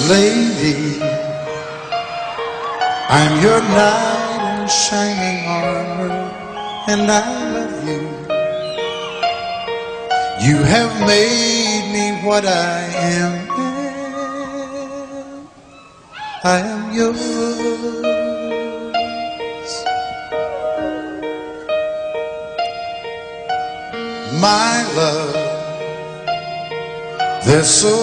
Lady, I'm your knight in shining armor, and I love you. You have made me what I am. I am yours. My love, there's so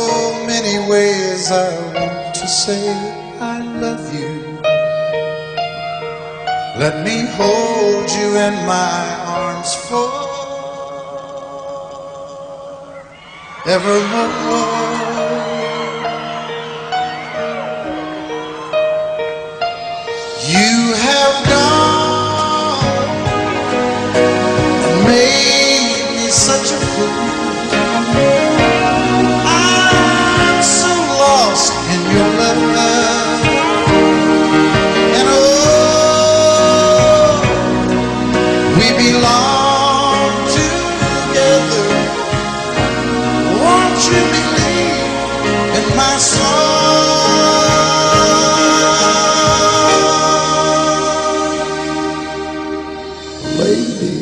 many ways I want to say I love you. Let me hold you in my arms forevermore. You have gone and made me such a fool. I'm so lost in your love, and oh, we belong together. Won't you believe in my song? Lady,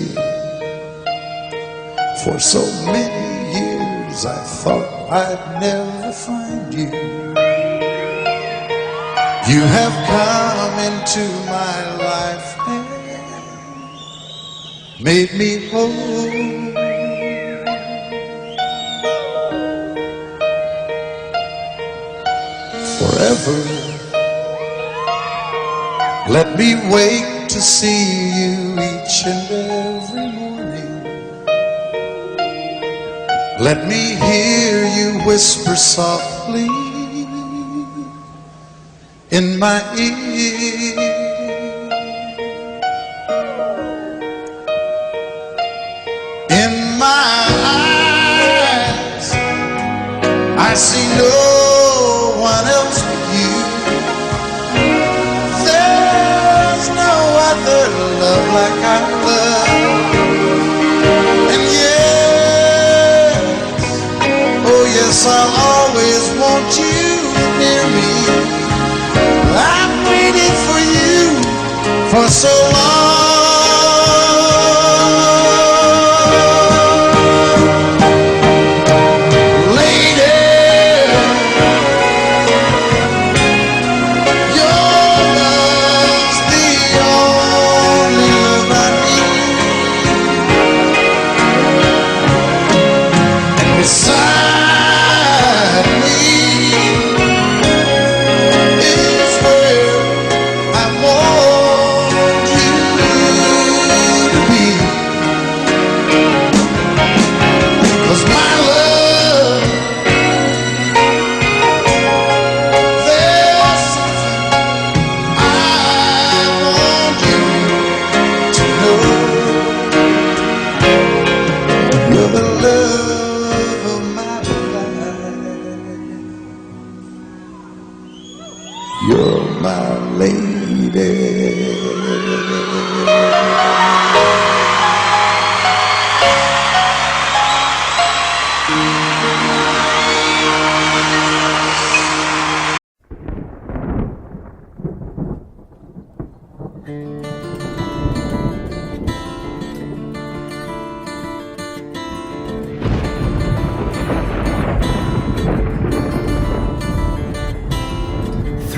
for so many years I thought I'd never find you. You have come into my life and made me whole. Forever, let me wake to see you each and every morning. Let me hear you whisper softly in my ear. In my eyes, I see no one else but you. There's no other love like I love. And yes, oh yes, I'll always want you near me. I've waited for you for so long.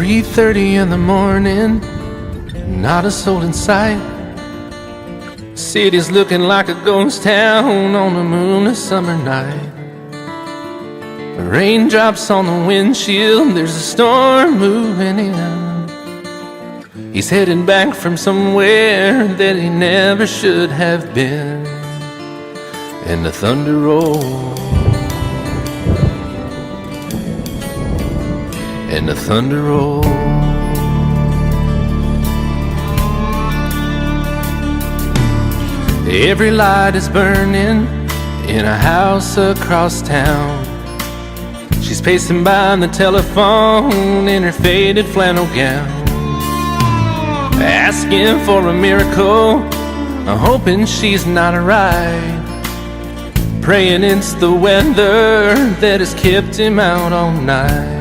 "3:30 in the morning, not a soul in sight. City's looking like a ghost town on a moonless summer night. Raindrops on the windshield, there's a storm moving in. He's heading back from somewhere that he never should have been. And the thunder rolls, and the thunder rolls. Every light is burning in a house across town. She's pacing by the telephone in her faded flannel gown, asking for a miracle, hoping she's not right, praying it's the weather that has kept him out all night.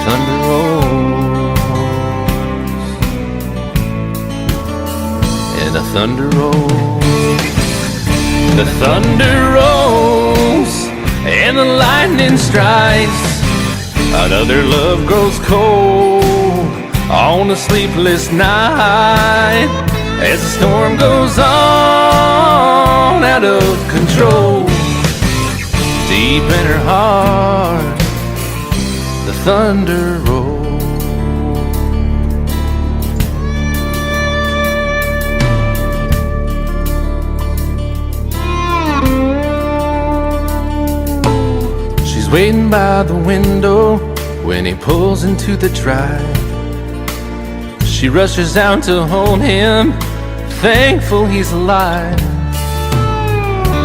thunder rolls, and the thunder rolls. The thunder rolls, and the lightning strikes. Another love grows cold on a sleepless night, as the storm goes on out of control. Deep in her heart, the thunder rolls. She's waiting by the window when he pulls into the drive. She rushes out to hold him, thankful he's alive.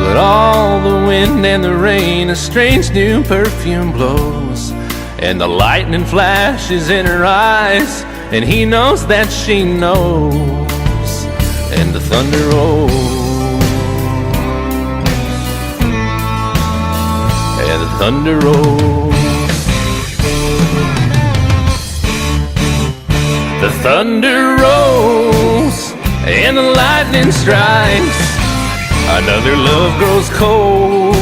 But all the wind and the rain, a strange new perfume blows, and the lightning flashes in her eyes, and he knows that she knows, and the thunder rolls, and the thunder rolls. The thunder rolls, and the lightning strikes. Another love grows cold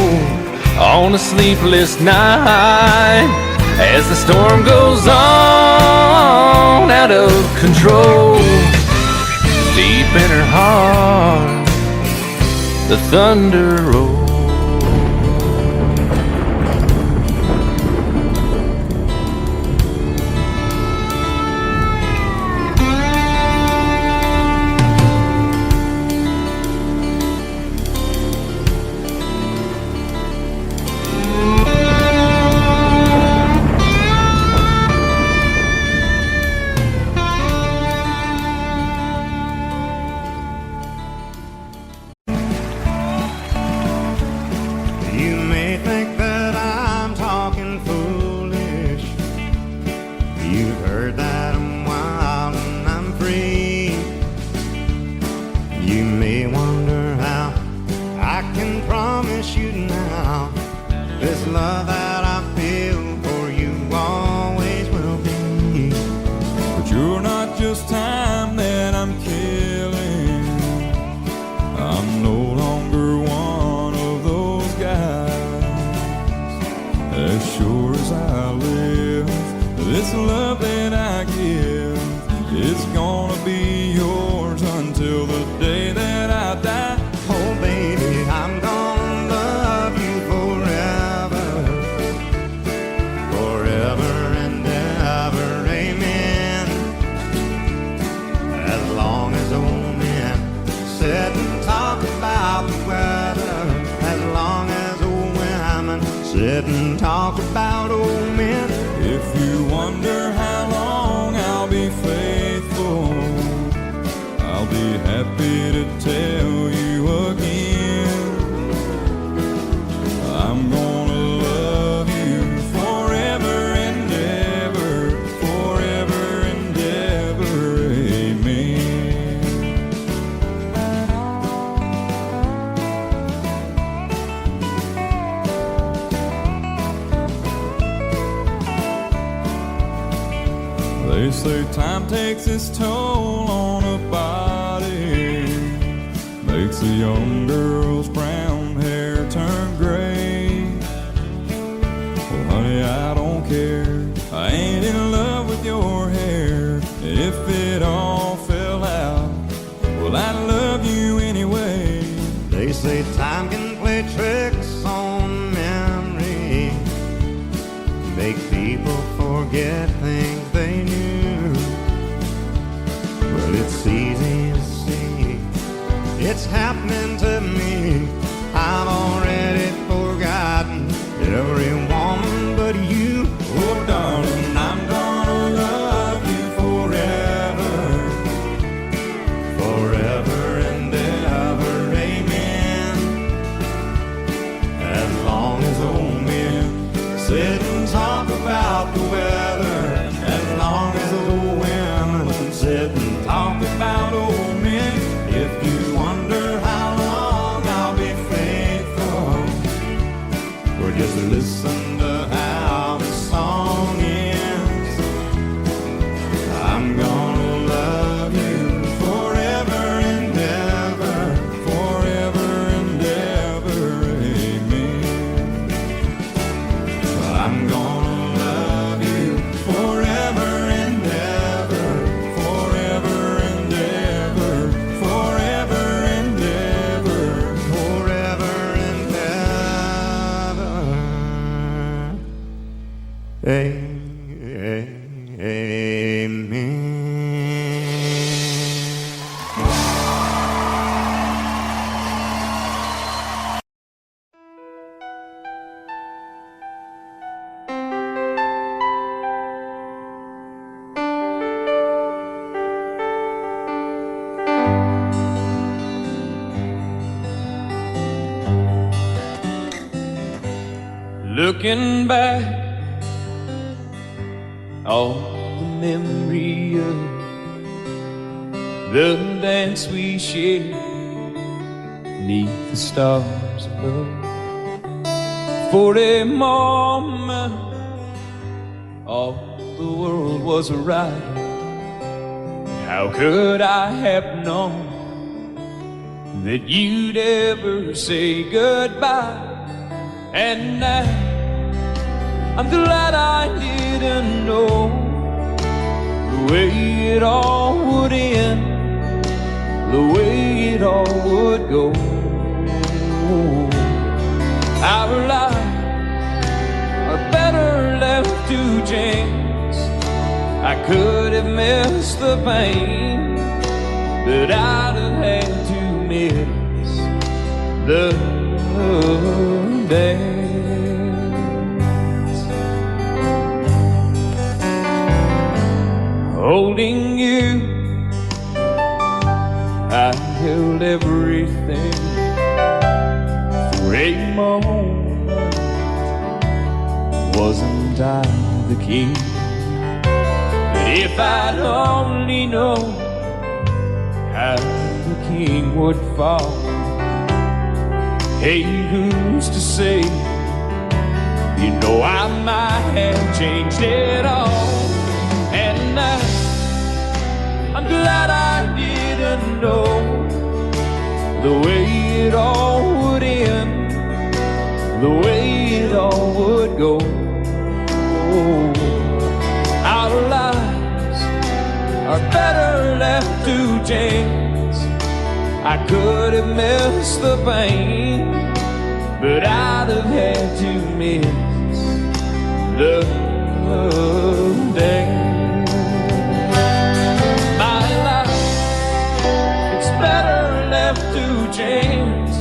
on a sleepless night, as the storm goes on out of control. Deep in her heart, the thunder rolls. They say time takes its toll on a body, makes a young girl's brown hair turn gray. Well, honey, I don't care, I ain't in love with your hair. If it all fell out, well, I'd love you anyway. They say time can play tricks on memory, make people forget things they knew. Well, it's easy to see, it's happening to me. I've already forgotten every woman but you. Oh, darling, I'm gonna love you forever, forever and ever, amen. As long as old men sit and talk about the weather, as long as old women sit and talk about old men. If you wonder how long I'll be faithful, or just listen to how the song ends. Looking back, all the memory of the dance we shared neath the stars above. For a moment, all the world was right. How could I have known that you'd ever say goodbye? And now I'm glad I didn't know the way it all would end, the way it all would go. Our lives are better left to chance. I could have missed the pain, but I'd have had to miss the dance. Holding you, I held everything. For a moment, wasn't I the king? But if I'd only known how the king would fall, hey, who's to say? You know I might have changed it all. And I'm glad I didn't know the way it all would end, the way it all would go. Our lives are better left to chance. I could have missed the pain, but I'd have had to miss the day. My life, it's better left to chance.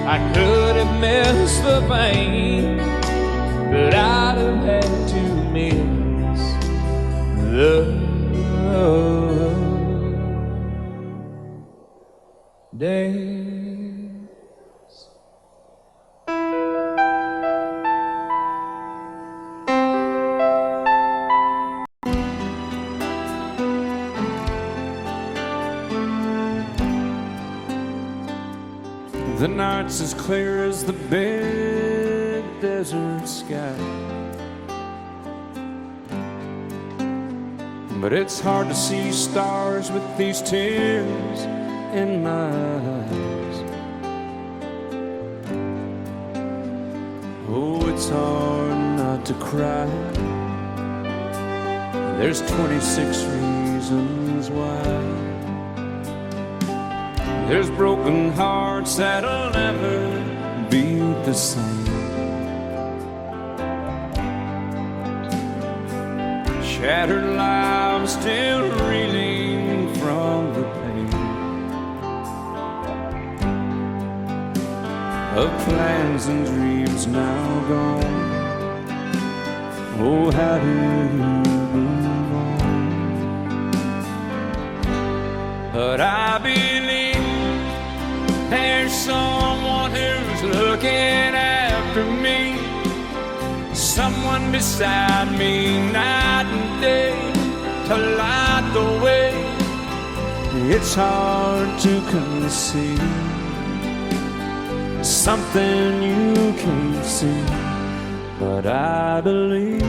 I could have missed the pain, but I'd have had to miss the days. The night's as clear as the big desert sky, but it's hard to see stars with these tears in my eyes. Oh, it's hard not to cry. There's 26 reasons why. There's broken hearts that'll never be the same. Shattered lives still reeling from the pain of plans and dreams now gone. Oh, how do you move on? But I believe there's someone who's looking after me, someone beside me night and day to light the way. It's hard to conceive something you can't see, but I believe.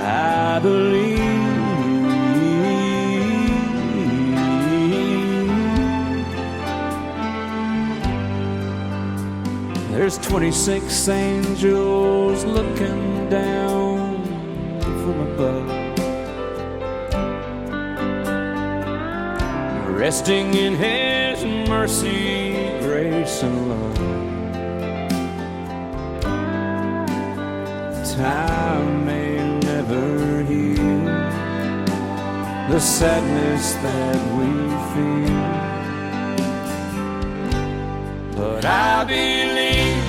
I believe. There's 26 angels looking down from above, resting in His mercy, grace, and love. Time may never heal the sadness that we feel, but I believe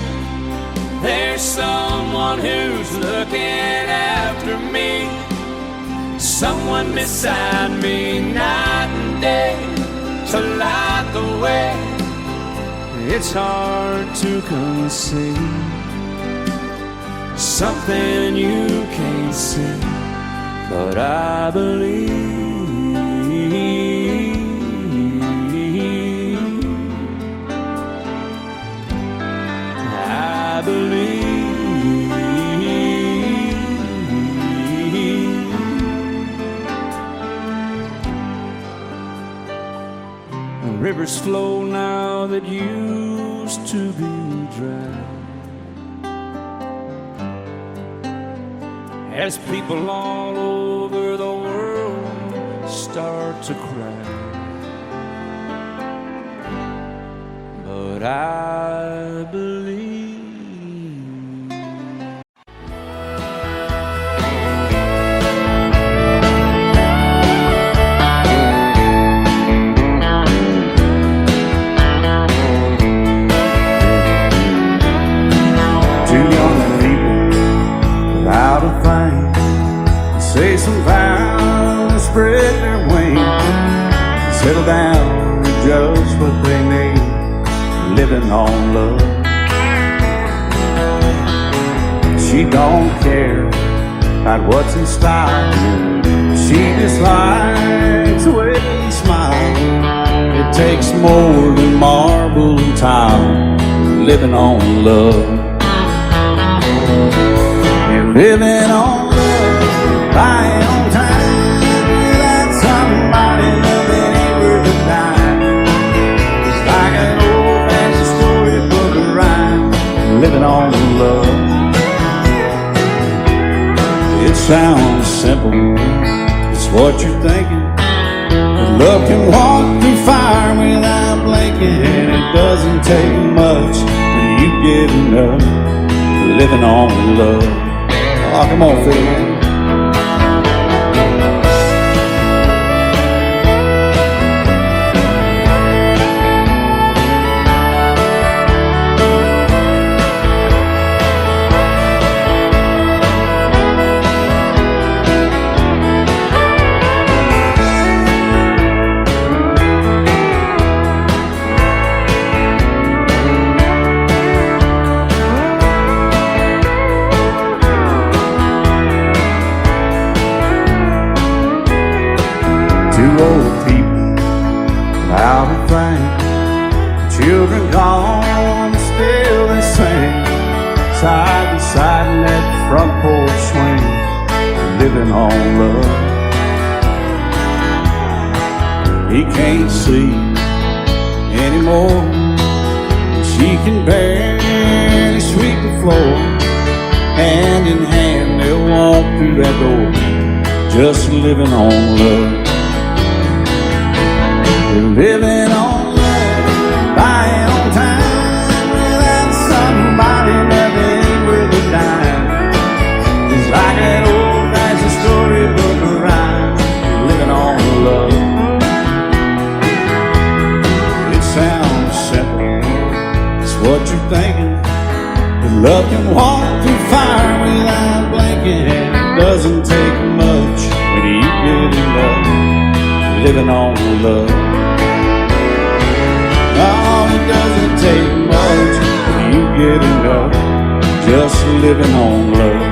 there's someone who's looking after me, someone beside me night and day to light the way. It's hard to conceive something you can't see, but I believe. I believe. Rivers flow now that used to be dry, as people all over the world start to cry. But I believe. Say some vows, spread their wings, settle down and just what they need, living on love. She don't care about what's in style, she just likes the way you smile. It takes more than marble and tile, living on love. You're living on buying on time without somebody loving ain't worth a dime. It's like an old-fashioned storybook of rhyme, living on love. It sounds simple, it's what you're thinking. But love can walk through fire without blinking, and it doesn't take much when you get enough, living on love. Oh, come on, Phil, man. Children gone, still they sing, side by side in that front porch swing, living on love. He can't see anymore, she can barely sweep the floor. Hand in hand they'll walk through that door, just living on love. They're living on buying on time without somebody that ain't worth a dime. It's like an old-fashioned storybook of rhyme, living on love. It sounds simple, it's what you're thinking. But love can walk through fire without blinking, and it doesn't take much when you get in love, living on love. Oh, it doesn't take much when you get enough, just living on love.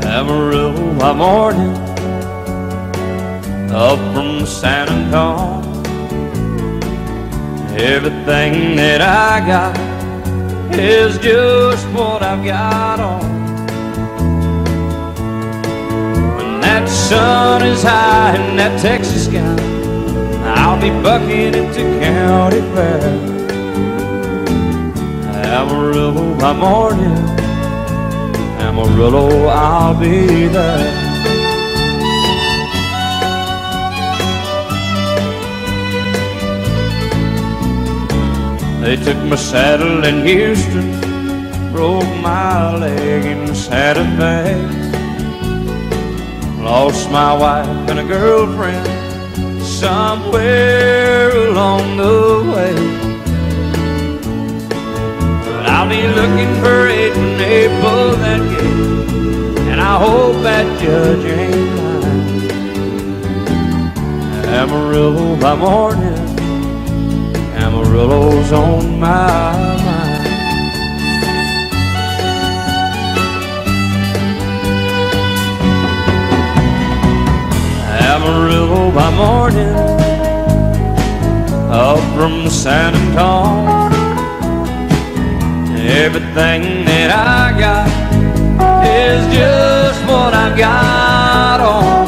Amarillo, my morning, up from San Antonio. Everything that I got is just what I've got on. When that sun is high in that Texas sky, I'll I'll be bucking into county fair. Amarillo by morning, Amarillo, I'll be there. They took my saddle in Houston, broke my leg in Santa Fe. Lost my wife and a girlfriend somewhere along the way. But I'll be looking for it when they pull that gate, and I hope that judge ain't lying. Amarillo by morning, Amarillo's on my mind. Amarillo by morning, up from San Antonio. Everything that I got is just what I got on.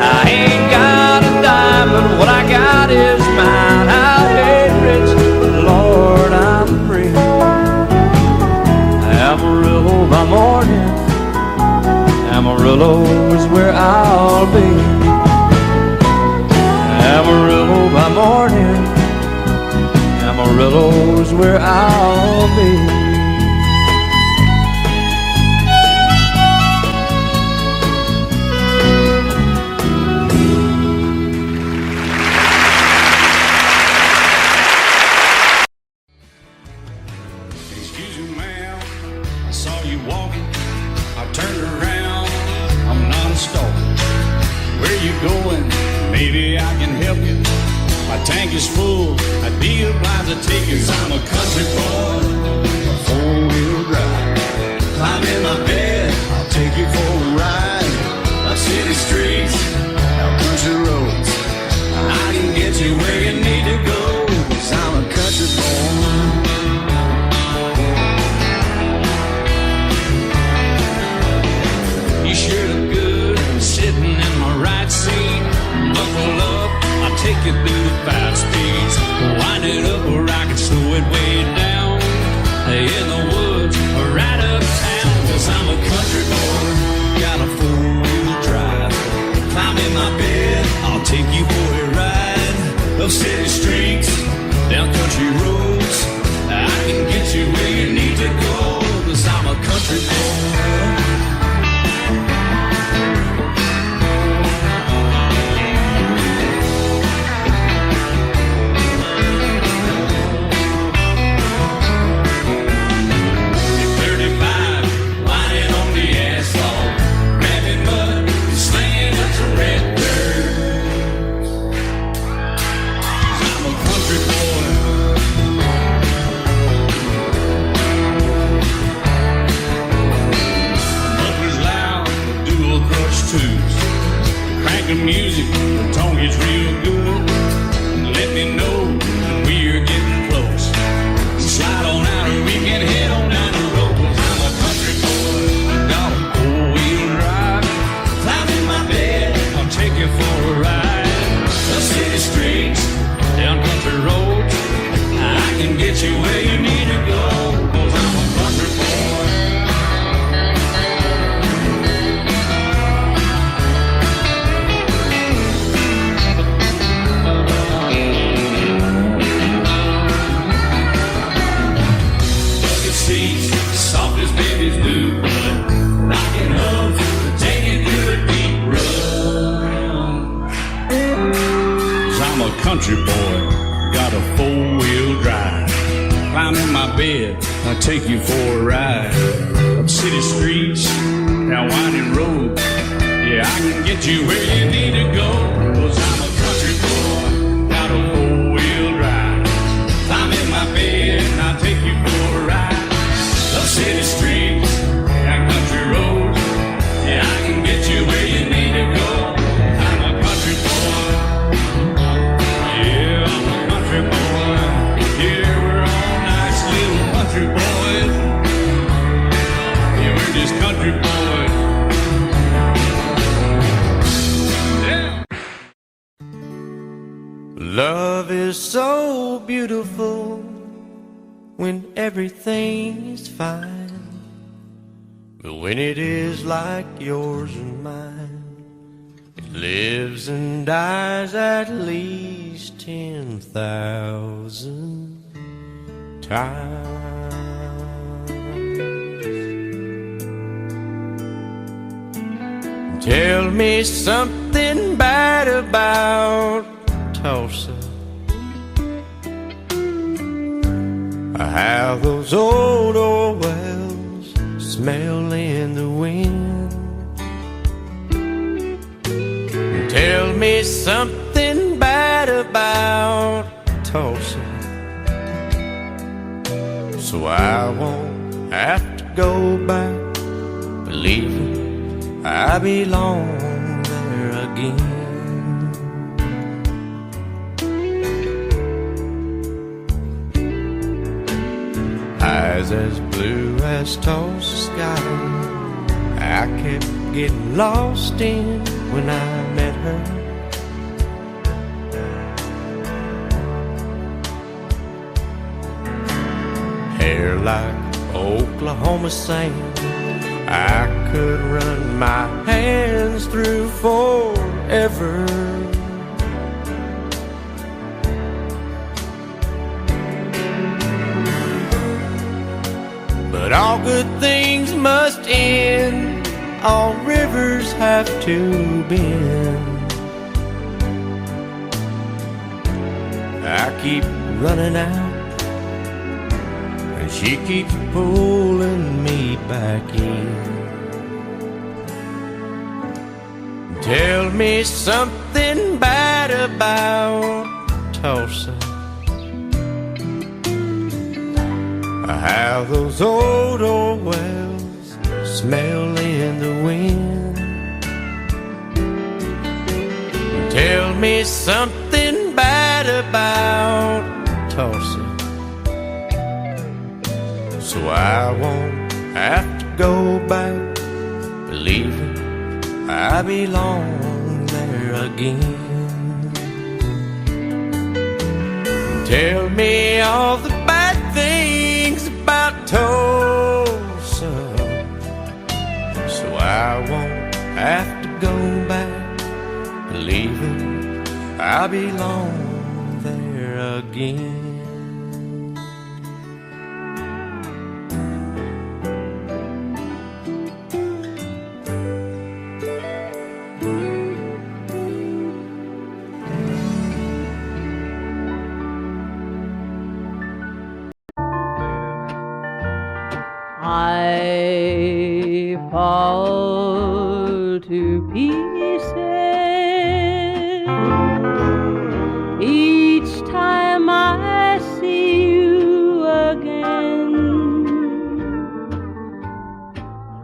I ain't got a dime, but what I got is mine. I ain't rich, but Lord, I'm free. Amarillo by morning, Amarillo is where I'll be. Amarillo by morning, Amarillo is where I'll be. Excuse me, ma'am, I saw you walking. I turned around, I'm not a stalker. Where you going? Maybe I can help you. My tank is full, I'd be obliged to take you. 'Cause I'm a country boy, a four-wheel drive. Climb in my bed, I'll take you for a ride. Up city streets, out country roads. I can get you where you need to go. 'Cause I'm a country boy. You sure look good sitting in my right seat. Buckle up, I'll take you through the 5 speeds. Wind it up where I can slow it way down. In the woods or right uptown. 'Cause I'm a country boy, got a 4-wheel drive. Climb in my bed, I'll take you for a ride. Up city streets, down country roads. I can get you where you need to go. 'Cause I'm a country boy. Music, the tone gets real good. Let me know when we're getting close. Slide on out and we can head on down the road. 'Cause I'm a country boy, I got a 4-wheel drive. Climb in my bed, I'll take you for a ride. Up city streets, down country roads. I can get you where you need to go. 'Cause I'm a country boy. Soft as babies do, rocking up, taking good deep run. 'Cause I'm a country boy, got a 4-wheel drive. Climb in my bed, I'll take you for a ride. Up city streets, down winding roads. Yeah, I can get you where you need to go. 'Cause I'm a country boy, got a 4-wheel drive. Climb in my bed, I'll take you for a ride. Up city streets, down country roads. Yeah, I can get you where you need to go. I'm a country boy. Yeah, I'm a country boy. Yeah, we're all nice little country boys. Yeah, we're just country boys. Yeah. Love is so beautiful when everything is fine, but when it is like yours and mine, it lives and dies at least 10,000 times. Tell me something bad about Tullsa, how those old wells smell in the wind. Tell me something bad about Tullsa, so I won't have to go back believing I belong there again. Eyes as blue as Tulsa sky, I kept getting lost in when I met her. Hair like Oklahoma sand, I could run my hands through forever. But all good things must end, all rivers have to bend. I keep running out, and she keeps pulling me back in. Tell me something bad about Tullsa, how those old wells smell in the wind. Tell me something bad about Tullsa, so I won't have to go back believing I belong there again. Tell me all the bad things about Tullsa, so I won't have to go back believing I belong there again. I fall to pieces each time I see you again.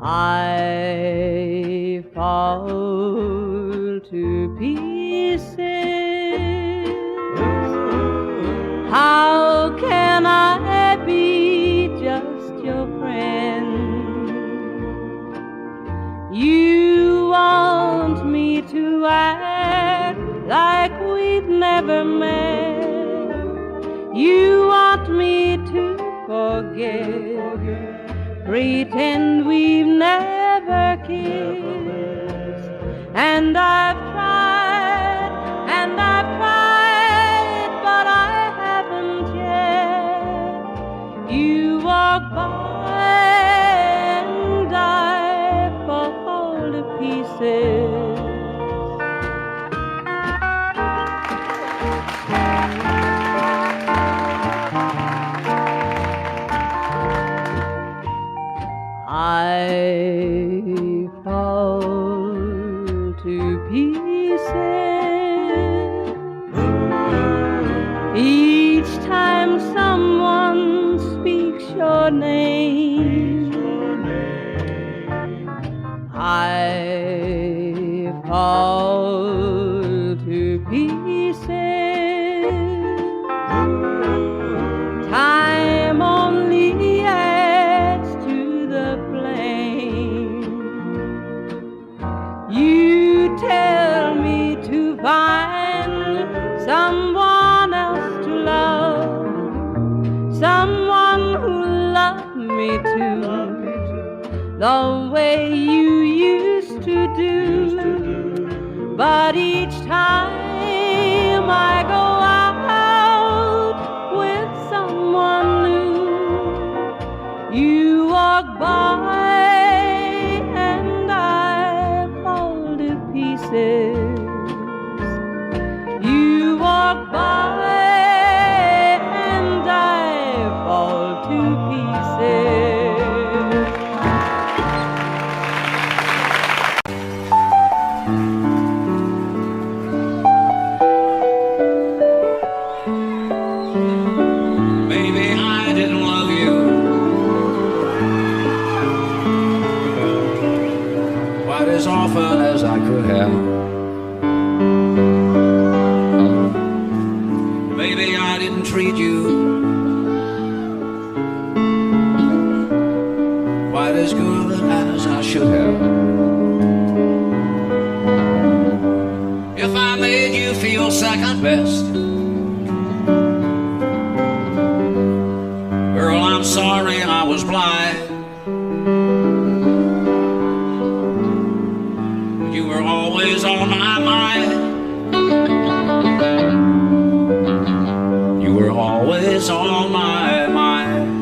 I fall to pieces. How can I be just your friend? You want me to act like we've never met. You want me to forget, pretend we've never kissed. And I've tried, but I haven't yet. You walk by and I fall to pieces. I fall to pieces each time someone speaks your name. I fall to pieces. Time only adds to the flame. You tell me to find someone else to love, someone who loved me too, the way you used to do. But each time I go out with someone new, you walk by and I fall to pieces. You walk by and I fall to pieces. Maybe I didn't love you quite as often as I could have. Maybe I didn't treat you quite as good as I should have. If I made you feel second best, girl, I'm sorry I was blind. You were always on my mind. You were always on my mind.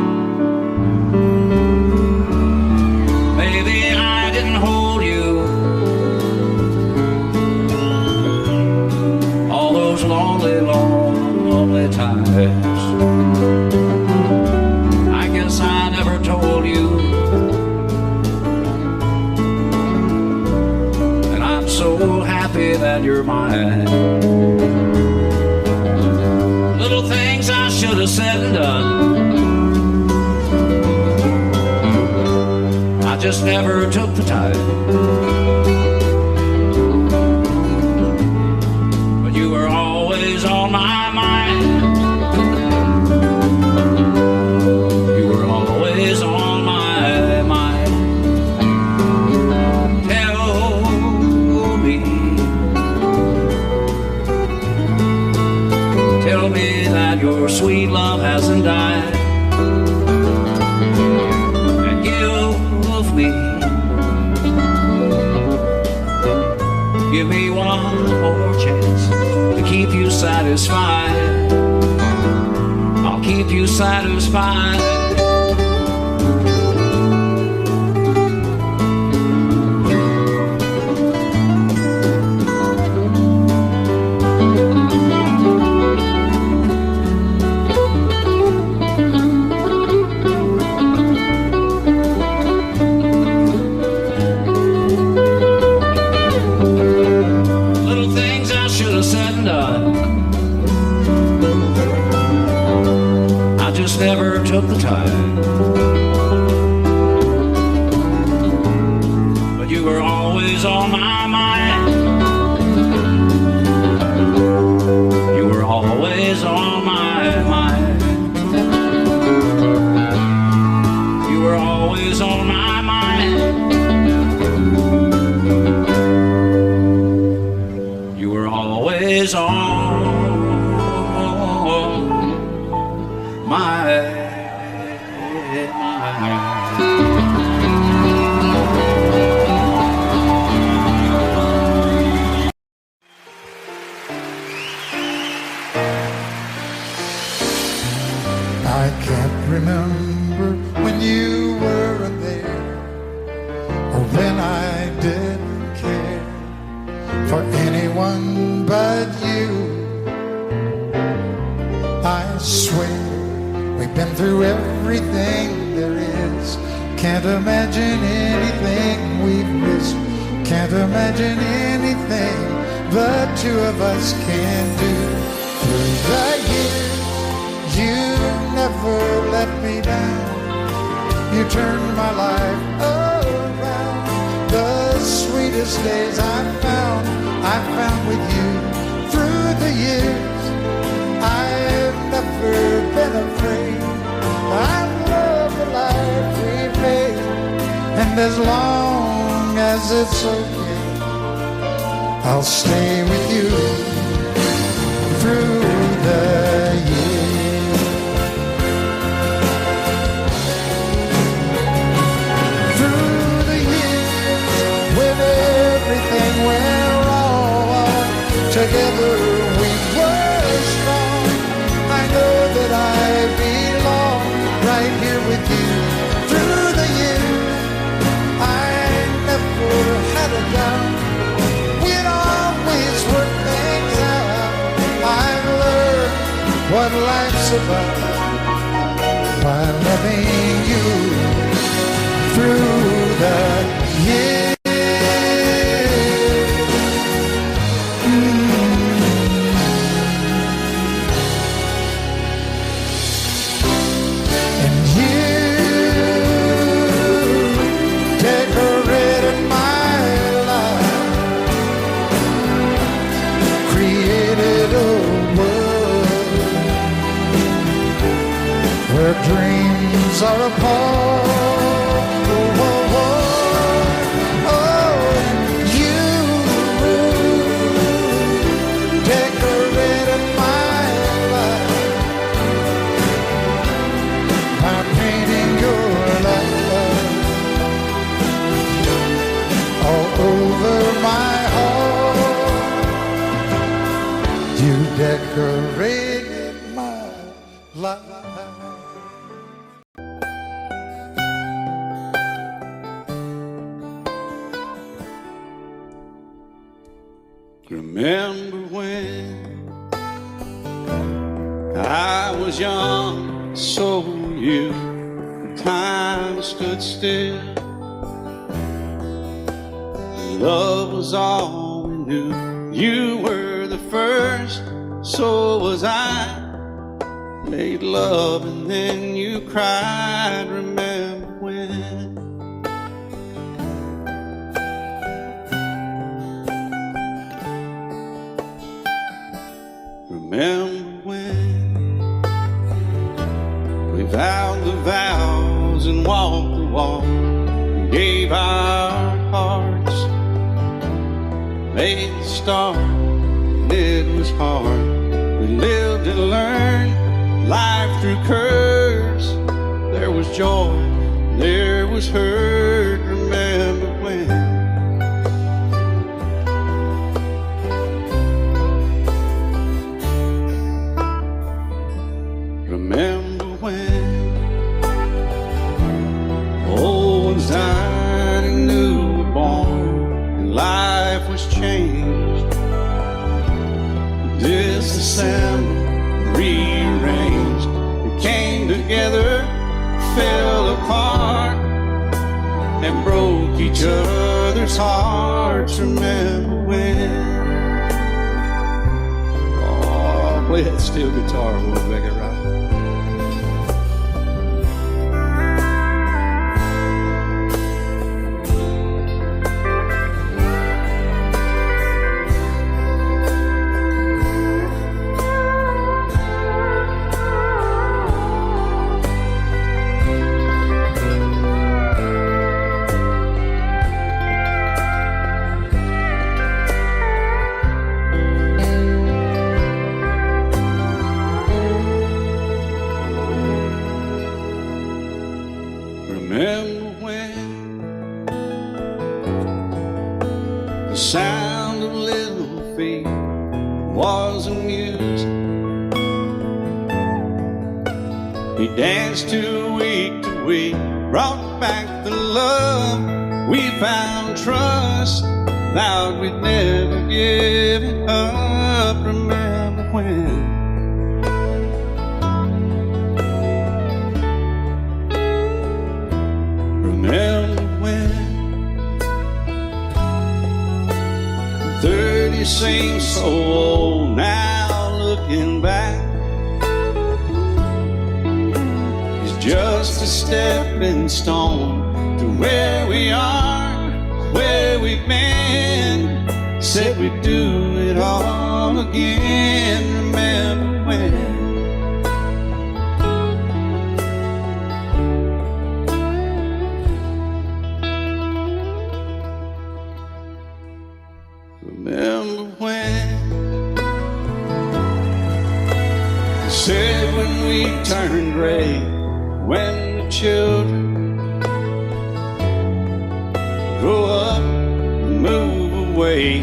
Maybe I didn't hold you all those lonely, lonely times. I guess I never told you, and I'm so happy that you're mine. Little things I should have said and done, I just never took the time. But you were always on my mind. You were always on my mind. Tell me that your sweet love hasn't died, and give me one more chance to keep you satisfied. I'll keep you satisfied. Never took the time, but you were always on my mind. You were always on my mind. You were always on my mind. You were always on I can't remember when you weren't there, or when I didn't care for anyone but you. I swear we've been through everything there is. Can't imagine anything we've missed. Can't imagine anything the two of us can do. Through the years, you never let me down. You turned my life around. The sweetest days I found with you. Through the years, I've never been afraid. I love the life we made, and as long as it's okay, I'll stay with you. Through what life's about by loving you through the years. And you decorated my life, created a world where dreams are apart. Oh, oh, oh, oh, you decorated my life by painting your love all over my heart. You decorated my life. Remember when I was young, so were you. Time stood still. Love was all we knew. You were the first, so was I. Made love and then you cried. Remember when? Remember when we vowed the vows and walked the walk, and gave our hearts, made the start, and it was hard. We lived and learned life through curves. There was joy, there was hurt. Remember when? Remember when old ones died and new were born, and life was changed, disassembled, rearranged. We came together, fell apart, and broke each other's hearts. Remember when? Oh, play that steel guitar, we'll make it right. Remember when the sound of little feet was amused? We danced to week, brought back the love. We found trust, vowed we'd never give it up. Remember when? Remember when 30 seems so old now, looking back. It's just a stepping stone to where we are, where we've been. Said we'd do it all again. Remember when? Remember when you said when we turned gray, when the children grow up and move away,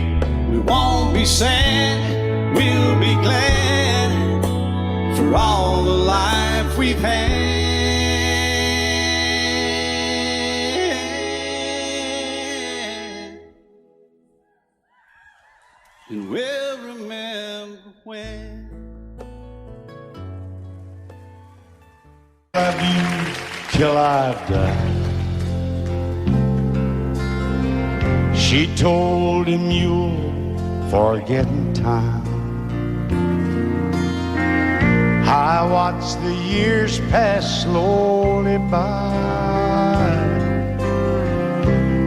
we won't be sad, we'll be glad for all the life we've had. And we'll remember when Love you till I die. She told him you'll forget in time. I watched the years pass slowly by,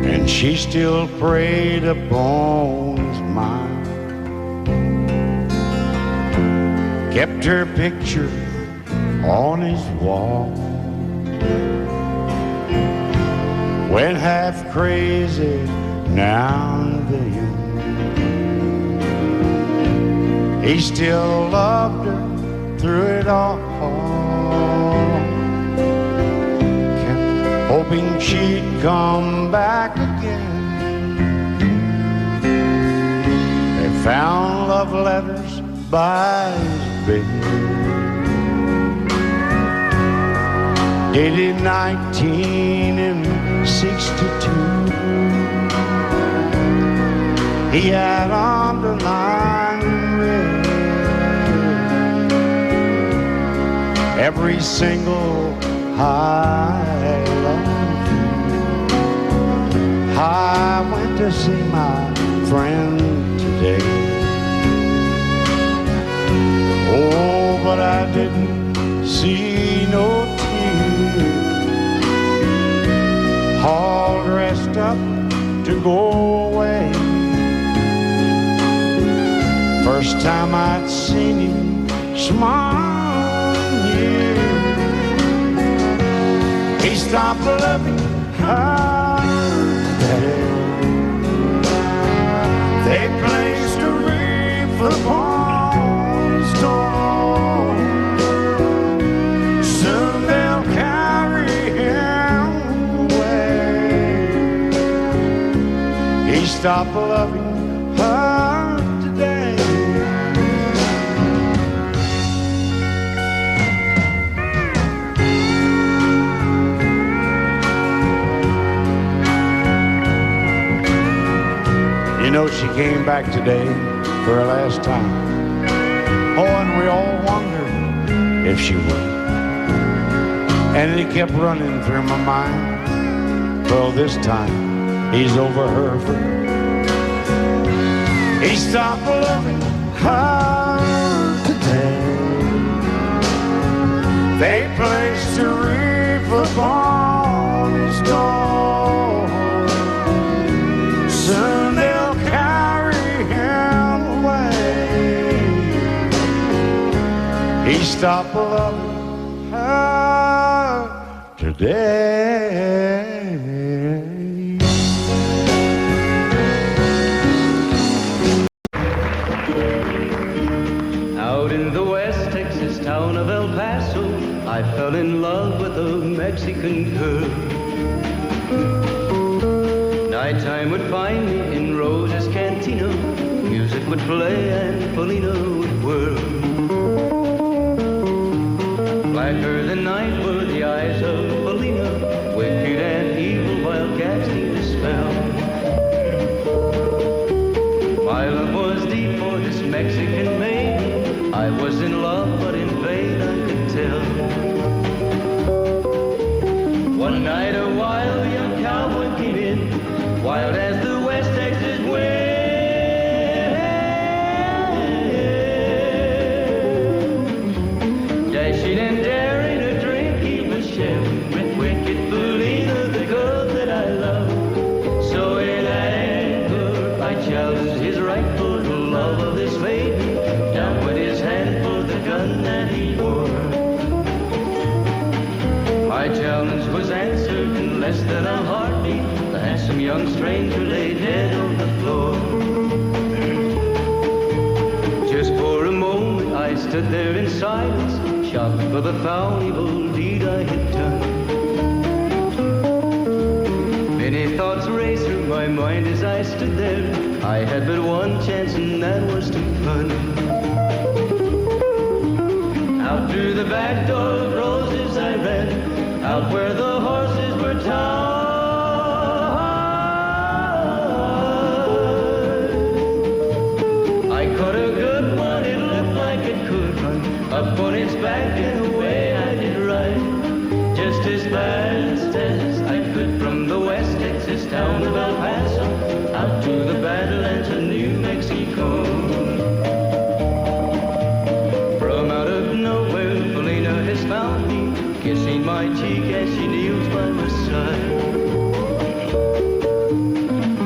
and she still preyed upon his mind. Kept her picture on his wall. Went half crazy now and then. He still loved her through it all. Kept hoping she'd come back again. They found love letters by his bed, dated 1962. He had underlined in red every single I love you. I went to see my friend today. Oh, but I didn't see no tears. All dressed up to go away. First time I'd seen him smile in years. He stopped loving her today. They placed a wreath upon his door. Soon they'll carry him away. He stopped loving her today. You know, she came back today for her last time. Oh, and we all wondered if she would. And it kept running through my mind. Well, this time he's over her for good. He stopped loving her today. They placed a wreath upon his door. Soon they'll carry him away. He stopped loving her today. Out in the West Texas town of El Paso, I fell in love with a Mexican girl. Nighttime would find me in Rose's Cantina. Music would play and Polina would whirl. Blacker than night were the eyes of Polina, wicked and evil while casting a spell. My love was deep for this Mexican maiden. I was in love, but in vain I could tell. One night a wild young cowboy came in, wild as the West Texas wind. Dashing and daring a drink he was sharing with wicked Polina, the girl that I love. So in anger I challenged his right for the love of this maiden. Down went his hand for the gun that he wore. My challenge was answered in less than a heartbeat. The handsome young stranger lay dead on the floor. Just for a moment I stood there in silence, shocked for the foul evil deed I had done. Many thoughts raced through my mind as I stood there. I had but one chance and that was to run. Out through the back door of Roses I ran, out where the horses were tied. I caught a good one, it looked like it could run, up on its back and away I did ride. as fast as I could from the West Texas town of El Paso out to the Badlands of New Mexico. From out of nowhere, Felina has found me, kissing my cheek as she kneels by my side.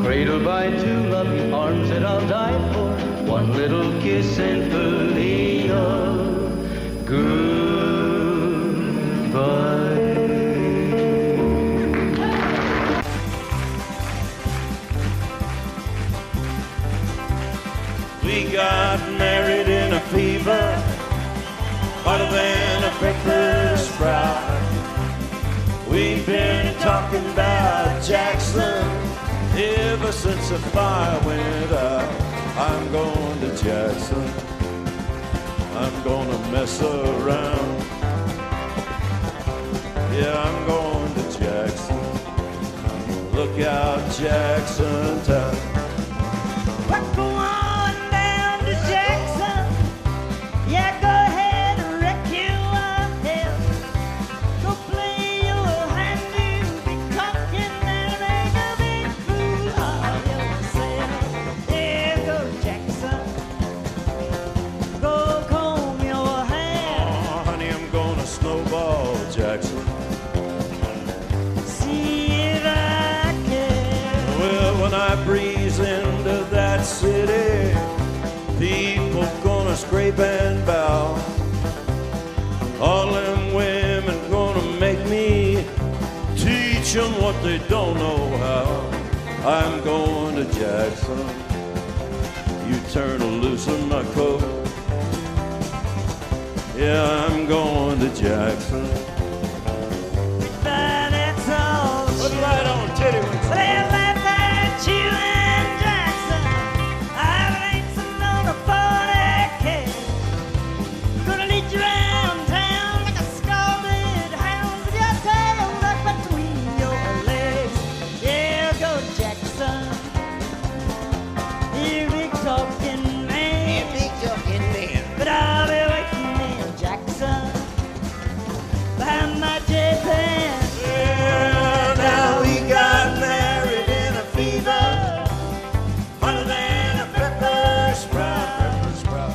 Cradled by two loving arms that I'll die for, one little kiss and Felina, goodbye. We got married in a fever, hotter than a pepper sprout. We've been talking about Jackson ever since the fire went out. I'm going to Jackson, I'm gonna mess around. Yeah, I'm going to Jackson. Look out, Jackson town. We're going down to Jackson. Yeah, go ahead and wreck your hell. Go play your hand, you'll be talking and make a big fool of yourself. Yeah, go Jackson. Go comb your hair. Oh, honey, I'm gonna snowball Jackson. See if I can. Well, when I breeze into that city, people gonna scrape and bow. All them women gonna make me teach them what they don't know how. I'm going to Jackson. You turn loose in my coat. Yeah, I'm going to Jackson. That's all. Put it right on, titty wings. They laugh at you and Jackson. I'm racing on a 40K. Gonna lead you around town like a scalded hound with your tail tucked between your legs. Yeah, go Jackson. You big talking man. Yeah, big talking man. But I'll be waiting in Jackson behind my J-Pan. Yeah, now we got married in a fever, hotter than a pepper sprout.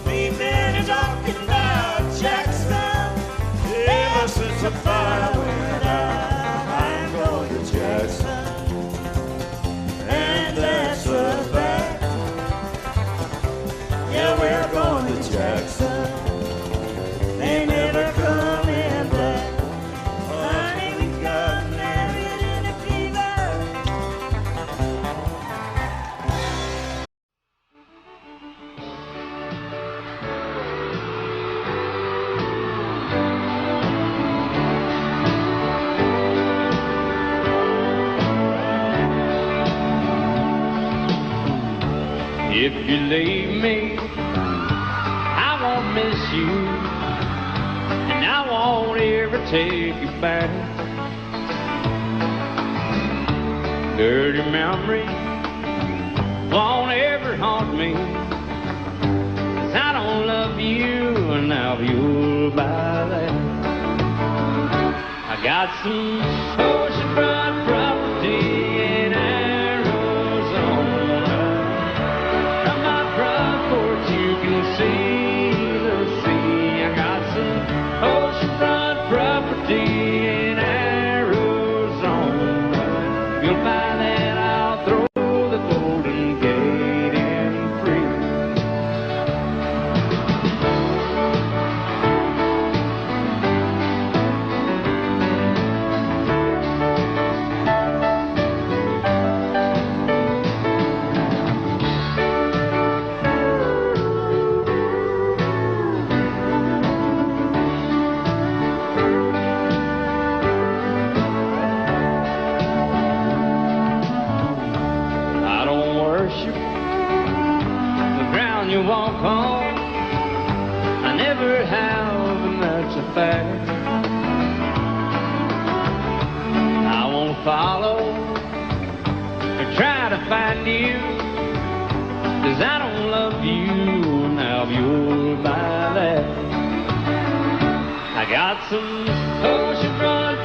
We've been talking about Jackson ever since the fire went out. I'm going to Jackson, and that's a fact. Yeah, we're going to Jackson. They never coming back. Honey, we got married in a fever. If you leave me, I won't miss you, and I won't ever take you back. Dirty memories won't ever haunt me, 'cause I don't love you, and now you'll buy that. I got some oceanfront property in Arizona. From my front porch you can see the sea. I got some oceanfront property in Arizona. If you'll buy that, I'll throw the Golden Gate in free. I don't worship the ground you walk on. I never have, and that's a fact. I won't follow or try to find you, 'cause I don't love you, now you'll buy that. I got some oceanfront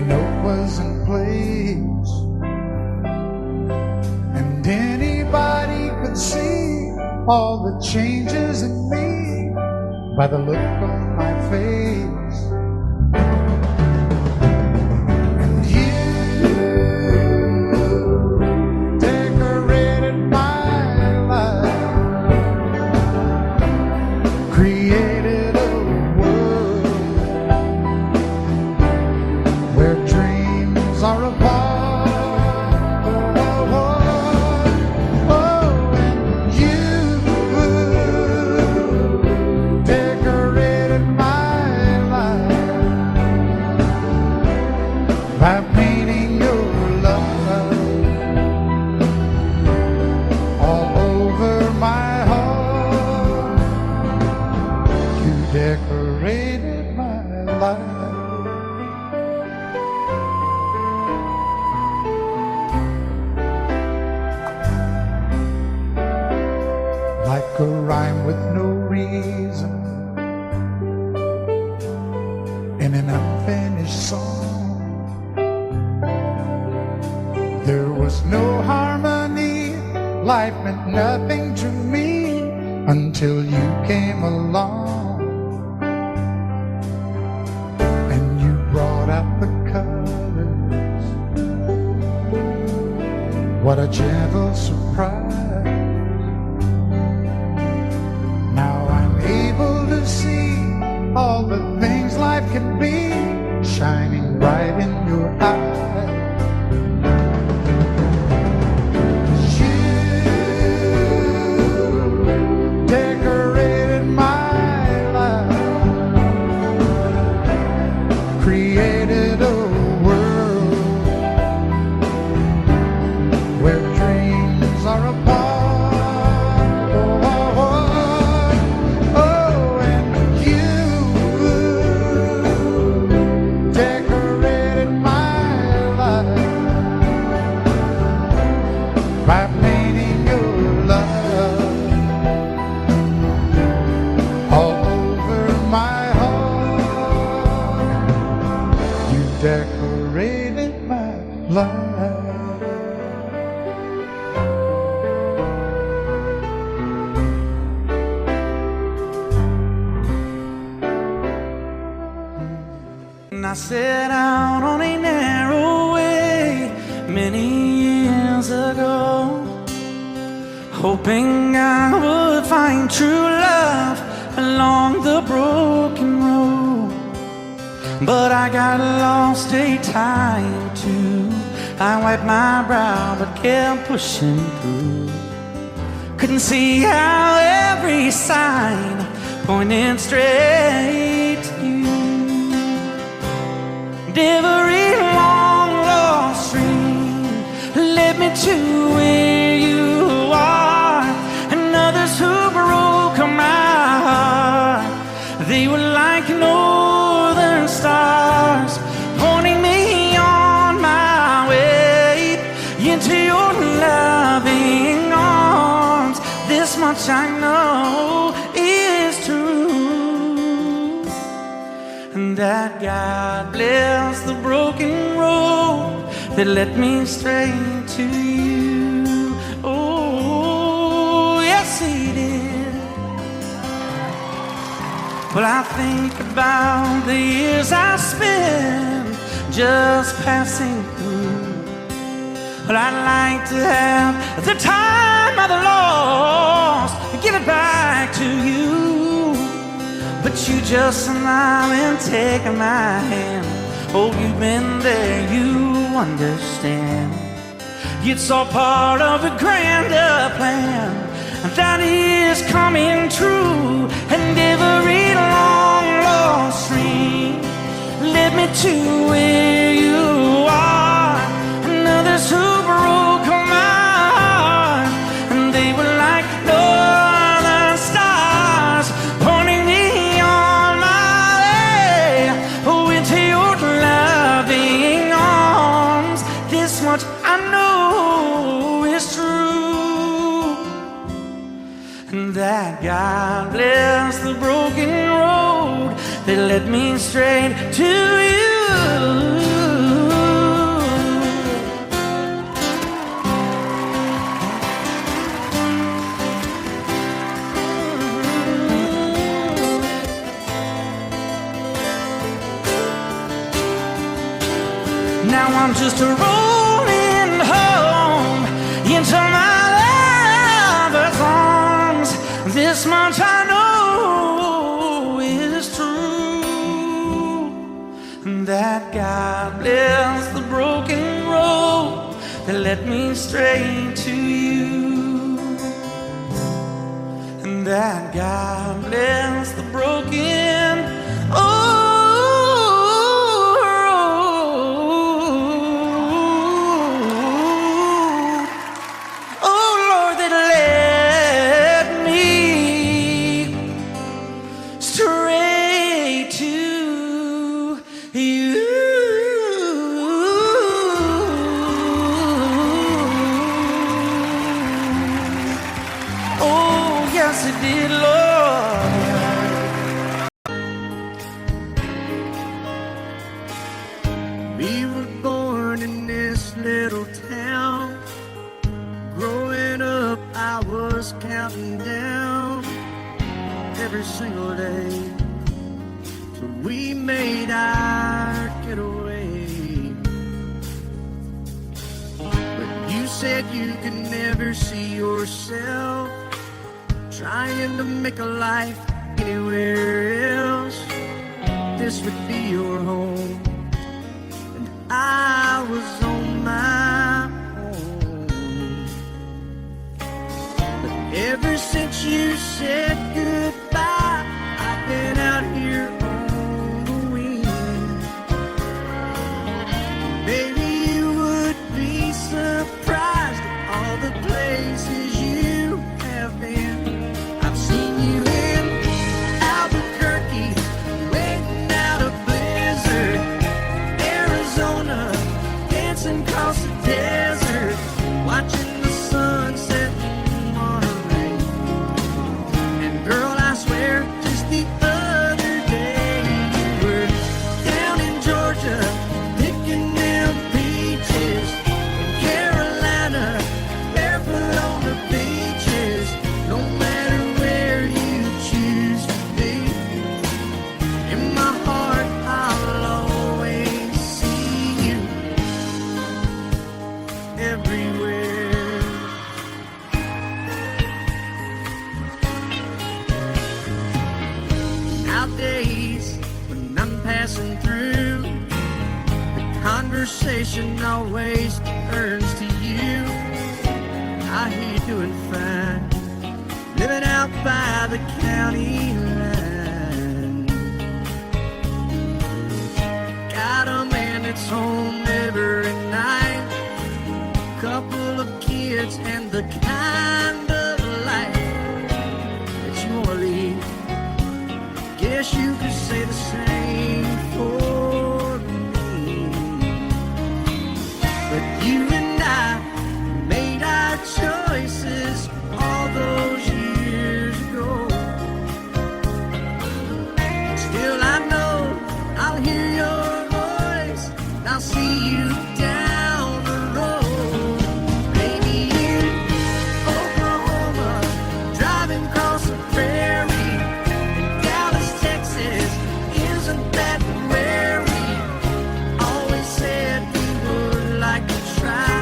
every note was in place, and anybody could see all the changes in me by the look on my face. And you decorated my life, created a world where dreams are apart. By painting your love all over my heart, you decorated my life. Like a rhyme with no reason in an unfinished song. There was no harmony, life meant nothing to me until you came along. And you brought out the colors. What a gentle surprise. Now I'm able to see all the things life can be, shining bright in your eyes. Created a world where dreams are apart. Oh, and you decorated my life by painting your love all over my heart. You decorated my life. And I set out on a narrow way many years ago, hoping I would find true love along the broken road. But I got lost a time or two. I wiped my brow but kept pushing through. Couldn't see how every sign pointed straight to you. And every long lost stream led me to where you are. And others who broke my heart, they were like northern stars, pointing me on my way into your loving arms. This much I know is true, and that God bless the broken road that led me straight to you. Oh, yes, He did. Well, I think about the years I spent just passing through. Well, I'd like to have the time I've lost and give it back to you. But you just smile and take my hand. Oh, you've been there, you understand. It's all part of a grander plan that is coming true. And every long lost stream led me to where you are. And others who broke my heart, and they were like northern stars, pointing me on my way into your loving arms. This much I know is true, and that God bless the broken road that led me straight to you. Now I'm just rolling home into my lover's arms. This much I know is true, that God bless the broken road that led me straight to you, and that God bless the broken every single day till we made our getaway. But you said you could never see yourself trying to make a life anywhere else. This would be your home, and I was on my own. But ever since you said goodbye, I've been out here on the wing. Baby, you would be surprised at all the places you have been. I've seen you in Albuquerque, waiting out a blizzard, Arizona, dancing across the desert, watching the sunset in Monterey. And girl, I swear, just the other day you were down in Georgia, picking them peaches. In Carolina, barefoot on the beaches. No matter where you choose to be, in my heart I'll always see you everywhere. Nowadays, when I'm passing through, the conversation always turns to you. I hear you doing fine, living out by the county line. Got a man that's home every night, couple of kids, and the kind of life that you want to lead. Guess you could say the same for me. But you and I made our choices all those years ago. Still I know I'll hear your voice, and I'll see you down the road. Maybe in Oklahoma, driving across the prairie, in Dallas, Texas, isn't that where we always said we would like to try?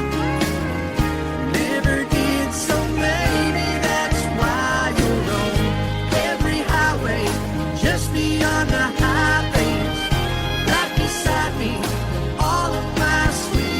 Never did, so maybe that's why you're on every highway, just beyond the highways, right beside me, all of my sweet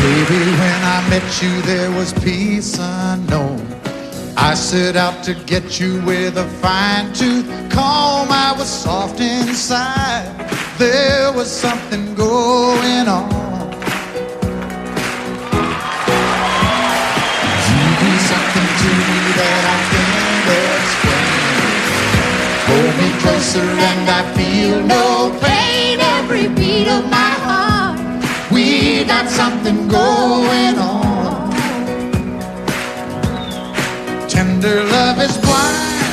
Baby, when I met you, there was peace unknown. I set out to get you with a fine-tooth comb. I was soft inside. There was something going on. You do something to me that I can't explain. Hold me closer and I feel no pain. Every beat of my heart, we got something going on. Tender love is blind.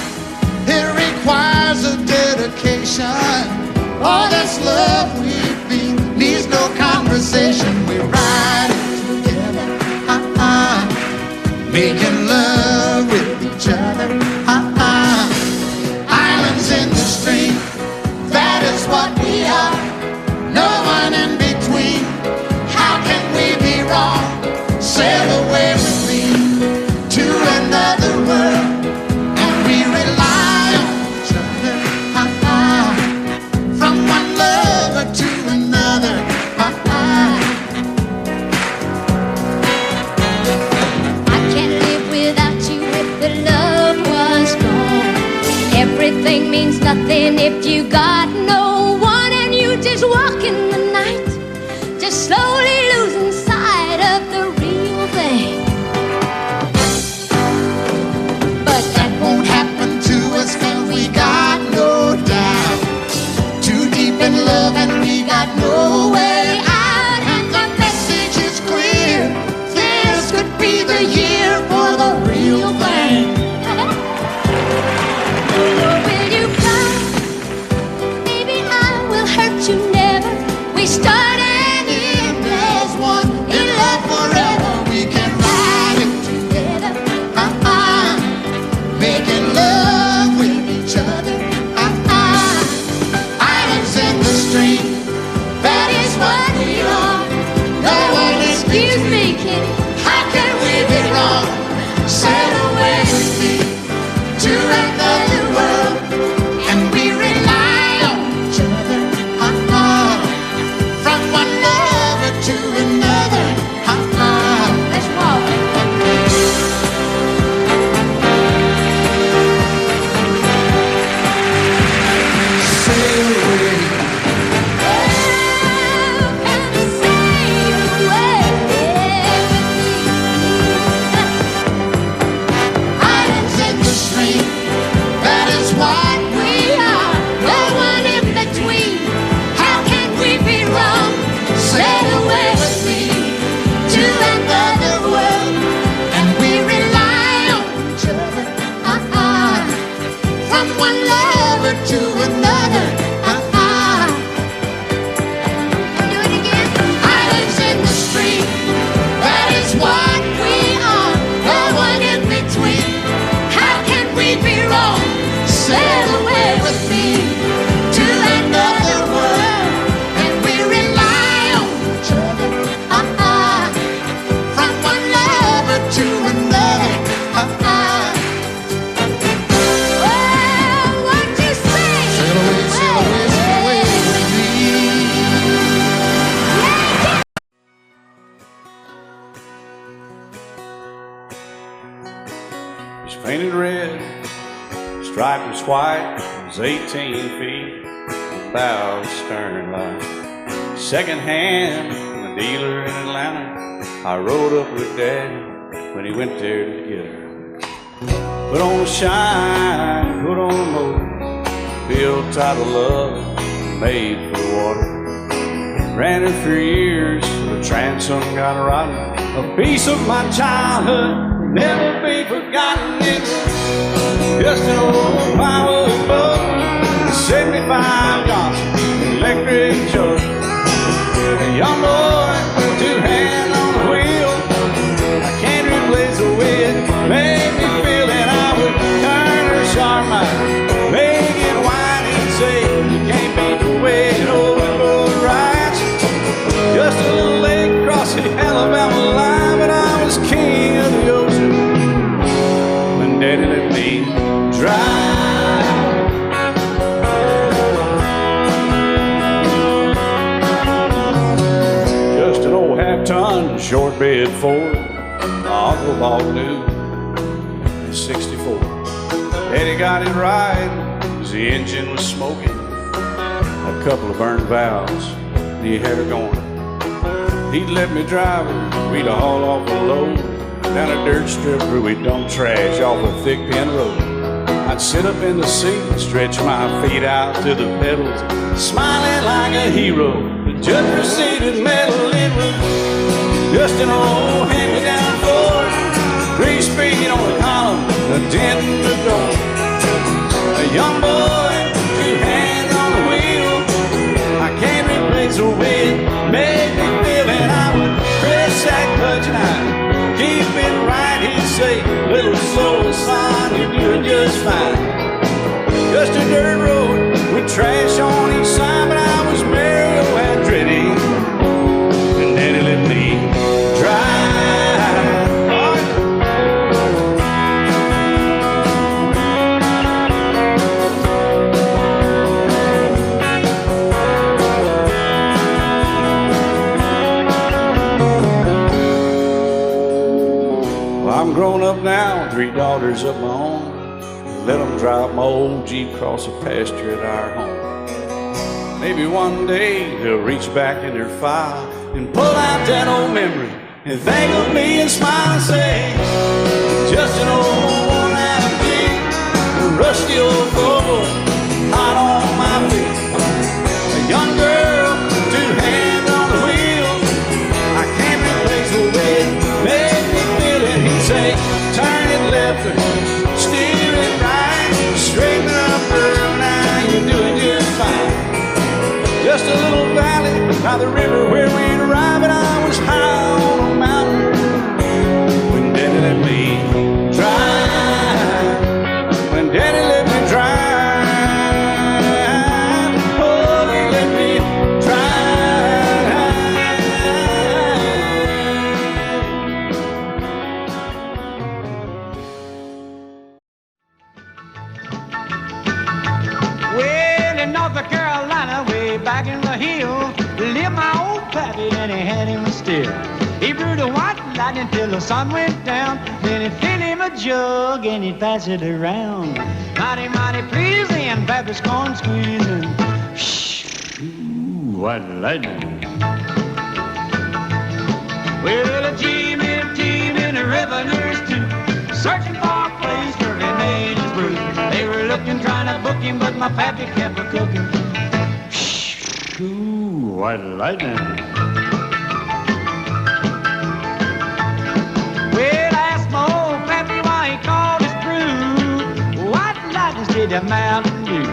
It requires a dedication. All this love we feel needs no conversation. We're riding together, making love with each other, Islands in the stream, that is what we are. No one in between. How can we be wrong? Sail away with me to another world, and we rely on each other, from one lover to another, I can't live without you if the love was gone. Everything means nothing if you got no one, and you just walk in the night, just slowly losing sight of the real thing. but that won't happen to us, and we got no doubt. Too deep in love and we got no way out, and the message is clear. This could be the year for the real thing. Will you come? Maybe I will hurt you never. We start and end as one. In love forever, we can ride it together, making love with each other, islands in the stream, that is what we are. No one is Excuse me, kid. How can we be wrong? Sail away with me to another world, and we rely on each other, from one lover to another, Let's walk. sail away. Islands in the stream, that is what we are. No one in between. How can we be wrong? Sail away with me to another world, and we rely on each other, from one lover to another, Do it again. Islands in the stream, that is what we are. No one in between. How can we be wrong? Sail away with me to another world, and we rely on each other, from one lover to another. Well, what you say? Sail away, sail away, sail away with me. He's painted red, striped was white, was 18 feet, bow stern line. Second hand from a dealer in Atlanta. I rode up with Daddy when he went there to get her. Put on the shine, put on the motor, built out of love, made for the water. Ran her for years, the transom got rotten. A piece of my childhood will never be forgotten. It's just an old power boat, 75 Johnson, electric jug. A young boy, two hands on the wheel. I can't replace the way it made me feel, and I would turn her sharp mind, make it whine and say, you can't beat the way an old boat rides. Just a little lake across the Alabama line, but I was king of the ocean when Daddy let me drive. shortbread Ford my uncle bought new in '64. Daddy got it right, 'cause the engine was smoking, a couple of burned valves, and he had her going. He'd let me drive her, we'd haul off a load down a dirt strip where we'd dump trash off a thick pin road. I'd sit up in the seat and stretch my feet out to the pedals, smiling like a hero. The judge proceeded metal, it was just an old hand-me-down Ford, 3-speed on the column, a dent in the door. A young boy, 2 hands on the wheel, I can't replace the way it made me feel. And I would press that clutch and I'd keep it right. He'd say, little slow, son, you're doing just fine. Just a dirt road with trash on each side, but I was Mario Andretti, and Daddy let me drive. Well, I'm grown up now, 3 daughters of my own. Let them drive my old Jeep across the pasture at our home. Maybe one day they'll reach back in their file and pull out that old memory and think of me and smile and say, just an old worn-out Jeep, a rusty old floorboard, hot on my feet. A young girl, 2 hands on the wheel, I can't replace the way it made me feel. And he'd say, turn it left or steer it right, straighten up, girl, now you're doing just fine. Just a little valley by the river where we'd arrive, and I was high on a mountain when Daddy let me drive. When Daddy let me drive, oh, he let me Well, in North Carolina, way back in the hill, lived my old pappy, and he had him still. He brewed a white lightning till the sun went down. Then he'd fill him a jug and he'd pass it around. Mighty, mighty pleasing, Pappy's corn squeezing. Ooh, white lightning. Well, a team in the revenues too, searching for a place where he made his brew. They were looking, trying to book him, but my pappy kept a cooking. Ooh, white lightning. Well, I asked my old pappy why he called his brew white lightning instead of Mountain Dew.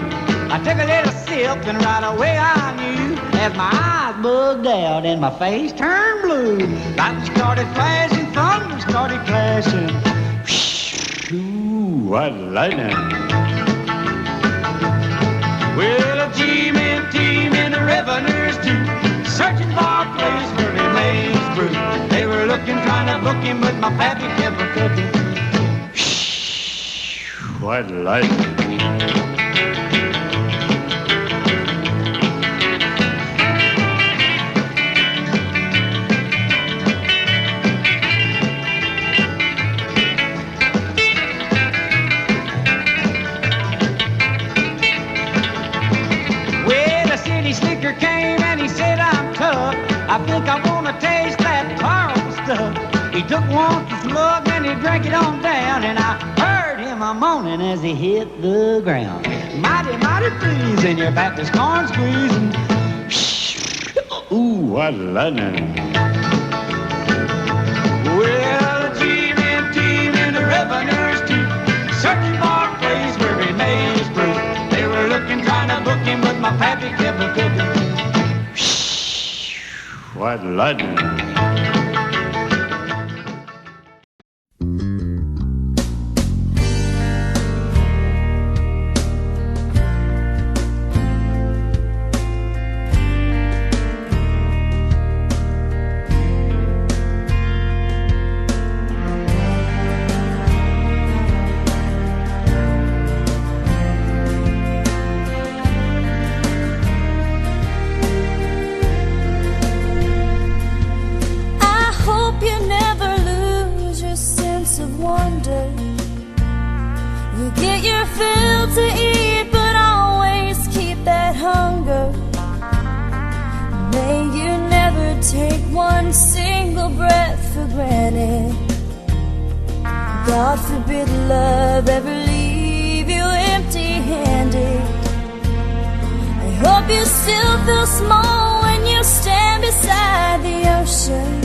I took a little sip and right away I knew, as my eyes bugged out and my face turned blue. Lightning started flashing, thunder started clashing. Ooh, white lightning. Well, a team in the revenues too, searching for a place where he made his brew. They were looking, trying to book him, but my pappy kept a cooking. White lightning. Slicker came and he said, I'm tough, I think I want to taste that powerful stuff. He took one slug and he drank it on down, and I heard him a moaning as he hit the ground. Mighty, mighty pleasing, your Baptist corn squeezing. Ooh, what lightning. Well, a team in the revenues too, searching for a place where he made his brew. They were looking, trying to book him, but my pappy kept a cooking. White lightning. I wonder. You get your fill to eat, but always keep that hunger. May you never take one single breath for granted. God forbid love ever leave you empty-handed. I hope you still feel small when you stand beside the ocean.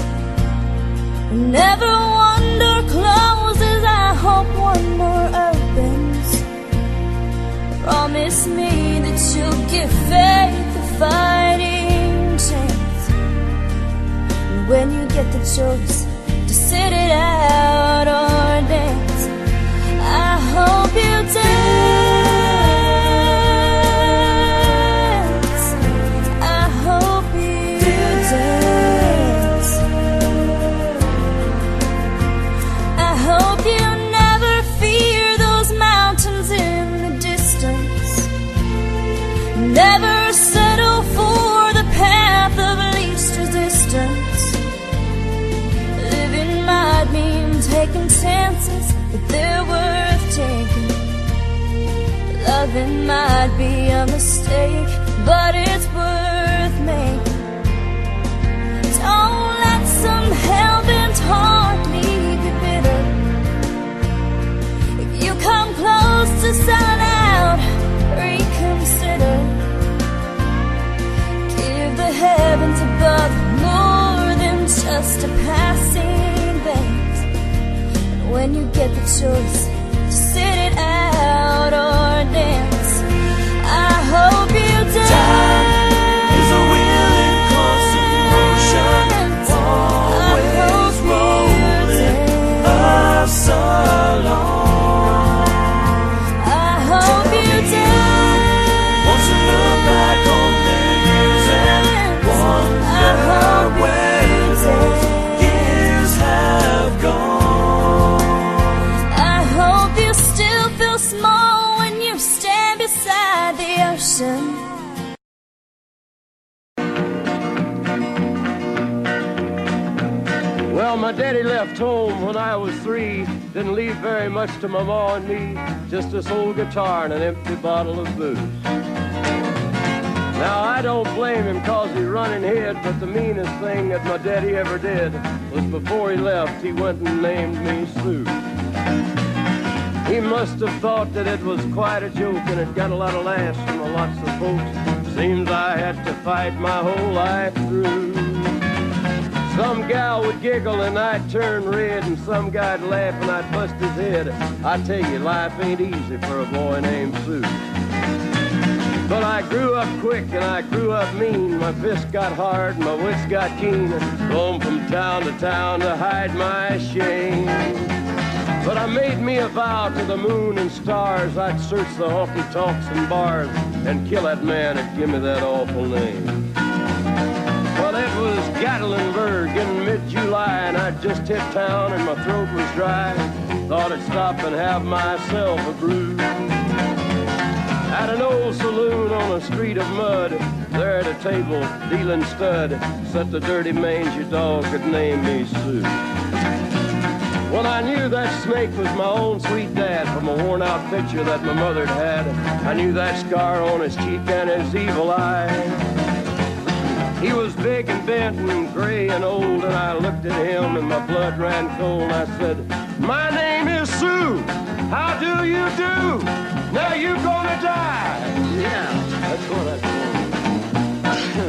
Whenever one door closes, I hope one more opens. Promise me that you'll give faith a fighting chance. And when you get the choice to sit it out or dance, I hope you dance. I hope you dance. I hope you never fear those mountains in the distance. Never settle for the path of least resistance. Living might mean taking chances, but they're worth taking. Loving might be a mistake, but it's worth making. Don't let some hell-bent heart leave you bitter. If you come close to selling out, reconsider. Give the heavens above more than just a passing glance. And when you get the choice to sit it out or dance, I hope you dance. Time is a wheel in constant motion, always rolling us along. I hope you dance. Wants to look back on the years and wonder where those years have gone. I hope you still feel small when you stand beside the ocean. Well, my daddy left home when I was 3. Didn't leave very much to my ma and me. Just this old guitar and an empty bottle of booze. Now, I don't blame him cause he run and hid, but the meanest thing that my daddy ever did was before he left, he went and named me Sue. He must have thought that it was quite a joke and it got a lot of laughs from lots of folks. Seems I had to fight my whole life through. Some gal would giggle and I'd turn red, and some guy'd laugh and I'd bust his head. I tell you, life ain't easy for a boy named Sue. But I grew up quick and I grew up mean. My fists got hard and my wits got keen. Roamed from town to town to hide my shame. But I made me a vow to the moon and stars, I'd search the honky-tonks and bars and kill that man that give me that awful name. Well, it was Gatlinburg in mid-July, and I'd just hit town and my throat was dry. Thought I'd stop and have myself a brew. At an old saloon on a street of mud, there at a table, dealing stud, sat the dirty mangy dog that named me Sue. Well, I knew that snake was my own sweet dad from a worn-out picture that my mother'd had. I knew that scar on his cheek and his evil eye. He was big and bent and gray and old, and I looked at him and my blood ran cold. And I said, "My name is Sue. How do you do? Now you gonna die." Yeah, that's what I told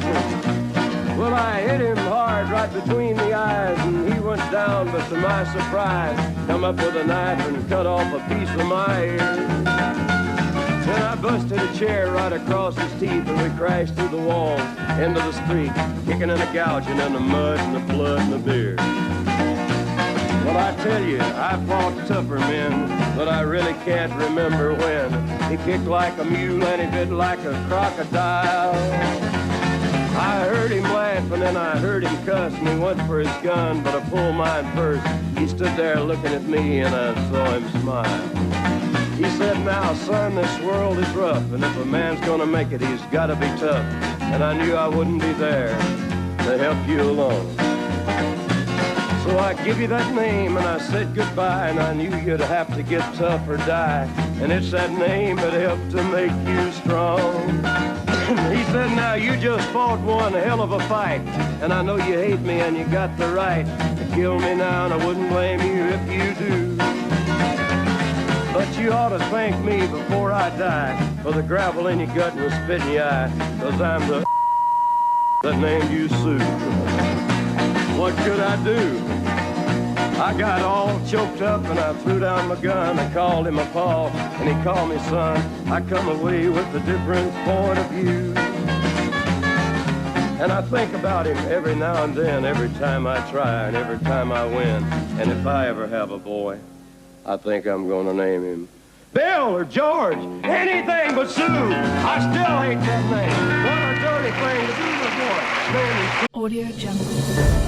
him. Well, I hit him hard right between the eyes, and he went down, but to my surprise, come up with a knife and cut off a piece of my ear. Then I busted a chair right across his teeth, and we crashed through the walls into the street, kicking and a gouging in the mud and the blood and the beer. Well, I tell you, I fought tougher men, but I really can't remember when. He kicked like a mule and he bit like a crocodile. I heard him laugh and then I heard him cuss, and he went for his gun, but I pulled mine first. He stood there looking at me and I saw him smile. He said, "Now, son, this world is rough, and if a man's gonna make it, he's gotta be tough." And I knew I wouldn't be there to help you along. So So I give you that name and I said goodbye, and I knew you'd have to get tough or die. And it's that name that helped to make you strong. He said, now you just fought one hell of a fight, and I know you hate me and you got the right to kill me now, and I wouldn't blame you if you do. But you ought to thank me before I die for the gravel in your gut and the spit in your eye, 'cause I'm the that named you Sue. What could I do? I got all choked up and I threw down my gun. I called him a paw and he called me son. I come away with a different point of view. And I think about him every now and then, every time I try and every time I win. And if I ever have a boy, I think I'm gonna name him Bill or George, anything but Sue. I still hate that name. What a dirty thing to do to a boy. Audio Jungle.